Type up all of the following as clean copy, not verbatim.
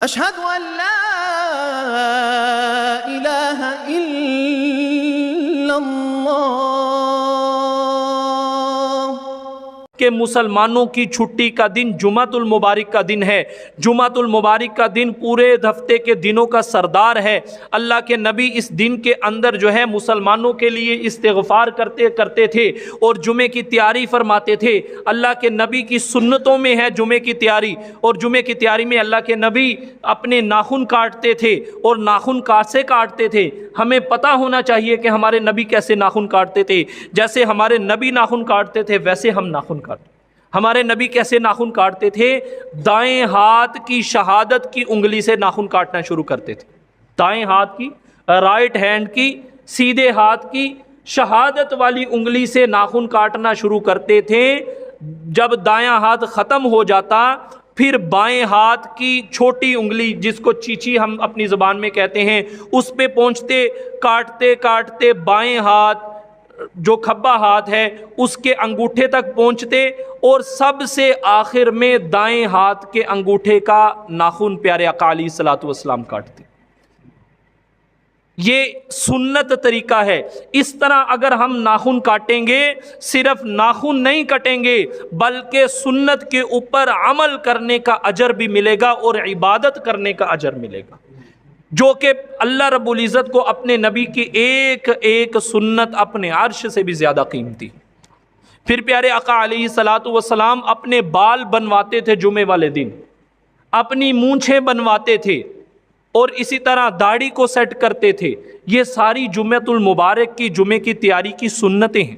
اشہد ان لا الہ الا اللہ کہ مسلمانوں کی چھٹی کا دن جمعۃ المبارک کا دن ہے۔ جمعۃ المبارک کا دن پورے ہفتے کے دنوں کا سردار ہے۔ اللہ کے نبی اس دن کے اندر جو ہے مسلمانوں کے لیے استغفار کرتے تھے اور جمعے کی تیاری فرماتے تھے۔ اللہ کے نبی کی سنتوں میں ہے جمعے کی تیاری، اور جمعے کی تیاری میں اللہ کے نبی اپنے ناخن کاٹتے تھے اور ناخن کیسے کاٹتے تھے۔ ہمیں پتہ ہونا چاہیے کہ ہمارے نبی کیسے ناخن کاٹتے تھے۔ جیسے ہمارے نبی ناخن کاٹتے تھے ویسے ہم ناخن کاٹتے۔ ہمارے نبی کیسے ناخن کاٹتے تھے؟ دائیں ہاتھ کی شہادت کی انگلی سے ناخن کاٹنا شروع کرتے تھے۔ دائیں ہاتھ کی، رائٹ ہینڈ کی، سیدھے ہاتھ کی شہادت والی انگلی سے ناخن کاٹنا شروع کرتے تھے۔ جب دایاں ہاتھ ختم ہو جاتا پھر بائیں ہاتھ کی چھوٹی انگلی، جس کو چیچی ہم اپنی زبان میں کہتے ہیں، اس پہ پہنچتے، کاٹتے کاٹتے بائیں ہاتھ جو کھبا ہاتھ ہے اس کے انگوٹھے تک پہنچتے، اور سب سے آخر میں دائیں ہاتھ کے انگوٹھے کا ناخن پیارے آقا علیہ الصلوۃ والسلام کاٹتے۔ یہ سنت طریقہ ہے۔ اس طرح اگر ہم ناخن کاٹیں گے، صرف ناخن نہیں کٹیں گے بلکہ سنت کے اوپر عمل کرنے کا اجر بھی ملے گا اور عبادت کرنے کا اجر ملے گا، جو کہ اللہ رب العزت کو اپنے نبی کی ایک ایک سنت اپنے عرش سے بھی زیادہ قیمتی۔ پھر پیارے آقا علیہ الصلوۃ والسلام اپنے بال بنواتے تھے جمعے والے دن، اپنی مونچھیں بنواتے تھے، اور اسی طرح داڑھی کو سیٹ کرتے تھے۔ یہ ساری جمعۃ المبارک کی جمعے کی تیاری کی سنتیں ہیں۔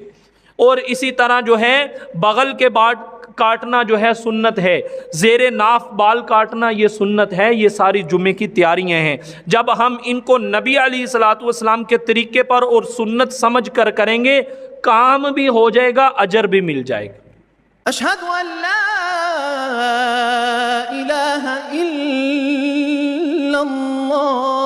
اور اسی طرح جو ہے بغل کے بال کاٹنا جو ہے سنت ہے، زیر ناف بال کاٹنا یہ سنت ہے۔ یہ ساری جمعے کی تیاریاں ہیں۔ جب ہم ان کو نبی علیہ الصلوۃ والسلام کے طریقے پر اور سنت سمجھ کر کریں گے، کام بھی ہو جائے گا، اجر بھی مل جائے گا۔ اشہد ان لا الہ الا اللہ